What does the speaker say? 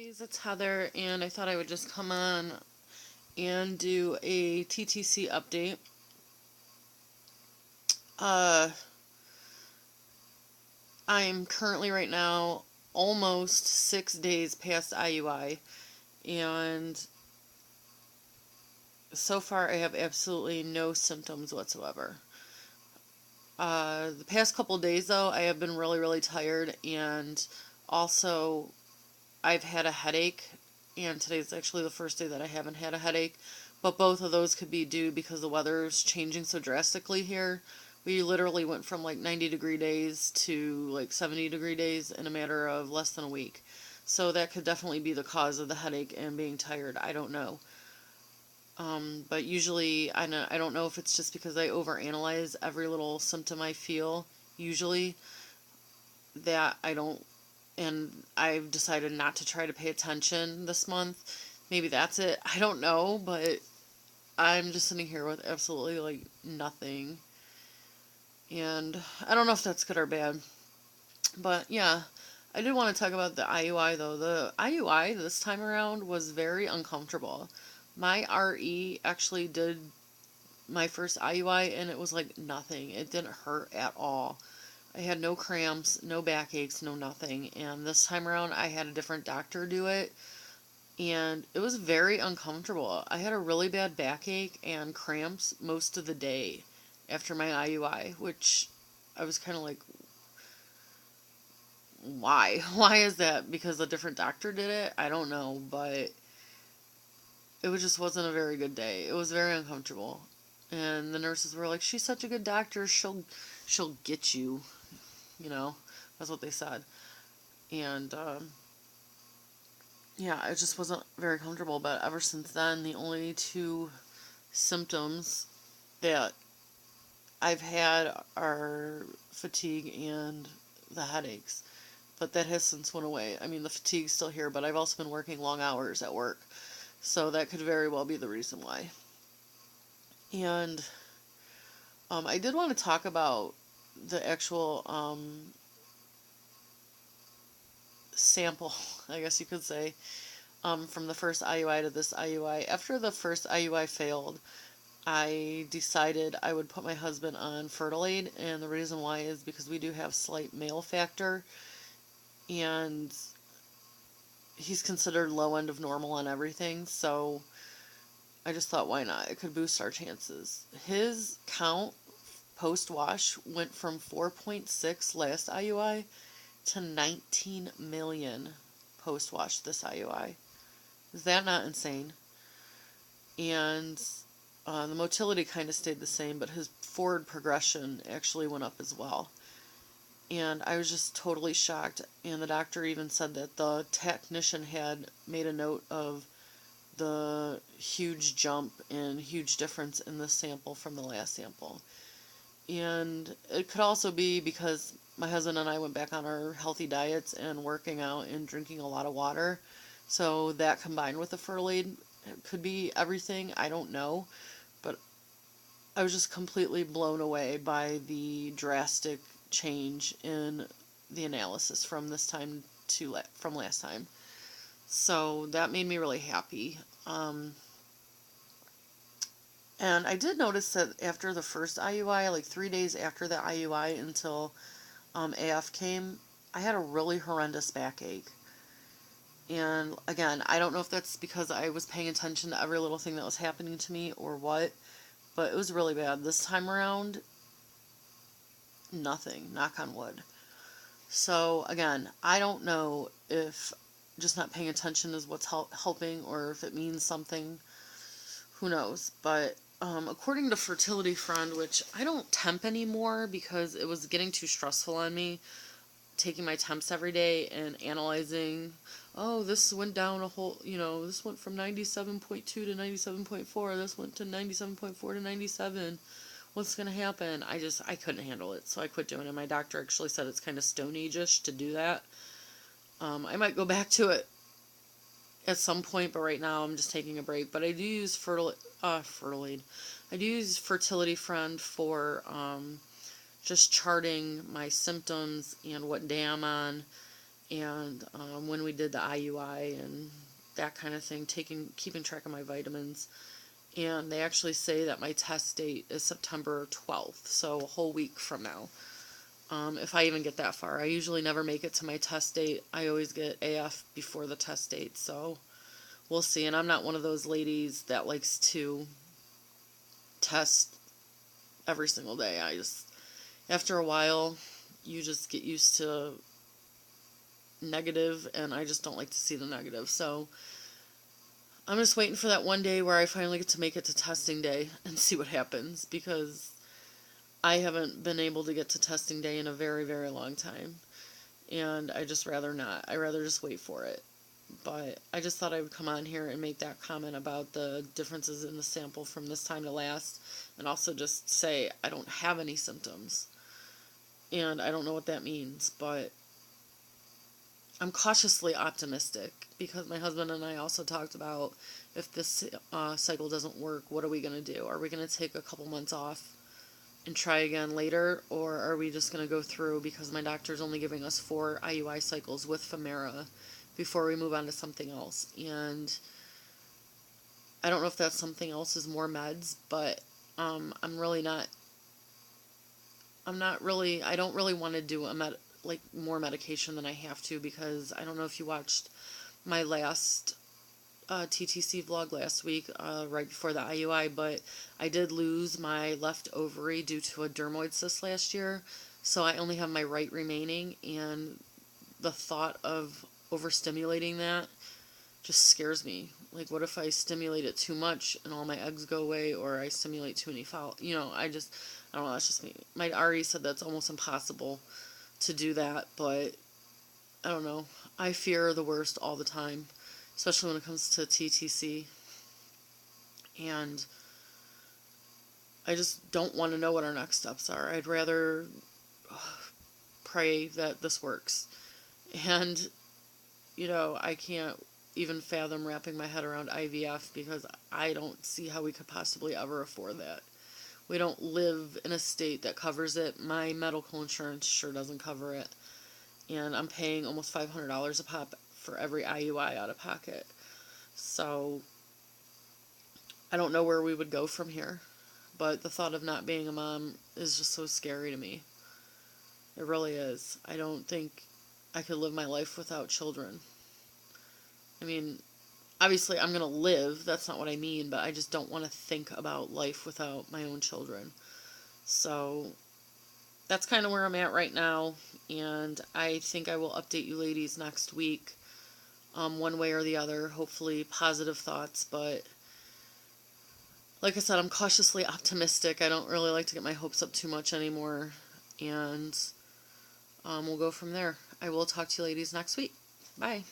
ladies, it's Heather, and I thought I would just come on and do a TTC update. Uh, I'm currently right now almost 6 days past IUI, and so far I have absolutely no symptoms whatsoever. The past couple days, though, I have been really, really tired, and also I've had a headache, and today's actually the first day that I haven't had a headache. But both of those could be due because the weather's changing so drastically here. We literally went from like 90-degree days to like 70-degree days in a matter of less than a week. So that could definitely be the cause of the headache and being tired. I don't know. But usually, I don't know if it's just because I overanalyze every little symptom I feel, usually, that I don't, and I've decided not to try to pay attention this month. Maybe that's it. I don't know, but I'm just sitting here with absolutely like nothing. And I don't know if that's good or bad. But yeah, I did want to talk about the IUI though. The IUI this time around was very uncomfortable. My RE actually did my first IUI and it was like nothing. It didn't hurt at all. I had no cramps, no backaches, no nothing. And this time around, I had a different doctor do it, and it was very uncomfortable. I had a really bad backache and cramps most of the day after my IUI, which I was kind of like, why? Why is that? Because a different doctor did it? I don't know, but just wasn't a very good day. It was very uncomfortable. And the nurses were like, "She's such a good doctor. She'll get you." You know, that's what they said. And yeah, it just wasn't very comfortable. But ever since then, the only two symptoms that I've had are fatigue and the headaches. But that has since went away. I mean, the fatigue's still here, but I've also been working long hours at work. So that could very well be the reason why. And I did want to talk about the actual sample, I guess you could say, from the first IUI to this IUI. After the first IUI failed, I decided I would put my husband on Fertilade, and the reason why is because we do have slight male factor, and he's considered low end of normal on everything, so I just thought, why not? It could boost our chances. His count post-wash went from 4.6 last IUI to 19 million post-wash this IUI. Is that not insane? And the motility kind of stayed the same, but his forward progression actually went up as well. And I was just totally shocked. And the doctor even said that the technician had made a note of the huge jump and huge difference in this sample from the last sample. And it could also be because my husband and I went back on our healthy diets and working out and drinking a lot of water. So that combined with the Fertilade, it could be everything. I don't know. But I was just completely blown away by the drastic change in the analysis from this time to from last time. So that made me really happy. And I did notice that after the first IUI, like 3 days after the IUI until AF came, I had a really horrendous backache. And again, I don't know if that's because I was paying attention to every little thing that was happening to me or what, but it was really bad. This time around, nothing, knock on wood. So again, I don't know if just not paying attention is what's helping or if it means something. Who knows? But according to Fertility Friend, which I don't temp anymore because it was getting too stressful on me, taking my temps every day and analyzing, oh, this went down a whole, this went from 97.2 to 97.4, this went to 97.4 to 97. What's going to happen? I couldn't handle it, so I quit doing it. My doctor actually said it's kind of Stone Age-ish to do that. I might go back to it at some point, but right now I'm just taking a break. But I do use Fertilade. I do use Fertility Friend for just charting my symptoms and what day I'm on and when we did the IUI and that kind of thing, keeping track of my vitamins. And they actually say that my test date is September 12th, so a whole week from now. If I even get that far. I usually never make it to my test date. I always get AF before the test date, so we'll see. And I'm not one of those ladies that likes to test every single day. After a while, you just get used to negative, and I just don't like to see the negative. So I'm just waiting for that one day where I finally get to make it to testing day and see what happens, because I haven't been able to get to testing day in a very, very long time. And I just rather not. I rather just wait for it. But I just thought I would come on here and make that comment about the differences in the sample from this time to last, and also just say I don't have any symptoms. And I don't know what that means, but I'm cautiously optimistic, because my husband and I also talked about, if this cycle doesn't work, what are we going to do? Are we going to take a couple months off and try again later, or are we just going to go through, because my doctor's only giving us 4 IUI cycles with Femara before we move on to something else. And I don't know if that something else is more meds, but I don't really want to do more medication than I have to, because I don't know if you watched my last TTC vlog last week, right before the IUI, but I did lose my left ovary due to a dermoid cyst last year, so I only have my right remaining, and the thought of overstimulating that just scares me. Like, what if I stimulate it too much and all my eggs go away, or I stimulate too many I don't know, that's just me. My RE said that's almost impossible to do that, but I don't know. I fear the worst all the time, especially when it comes to TTC. And I just don't want to know what our next steps are. I'd rather pray that this works. And, I can't even fathom wrapping my head around IVF, because I don't see how we could possibly ever afford that. We don't live in a state that covers it. My medical insurance sure doesn't cover it. And I'm paying almost $500 a pop for every IUI out of pocket. So I don't know where we would go from here. But the thought of not being a mom is just so scary to me. It really is. I don't think I could live my life without children. I mean, obviously I'm going to live. That's not what I mean. But I just don't want to think about life without my own children. So that's kind of where I'm at right now. And I think I will update you ladies next week, one way or the other. Hopefully positive thoughts. But like I said, I'm cautiously optimistic. I don't really like to get my hopes up too much anymore. And we'll go from there. I will talk to you ladies next week. Bye.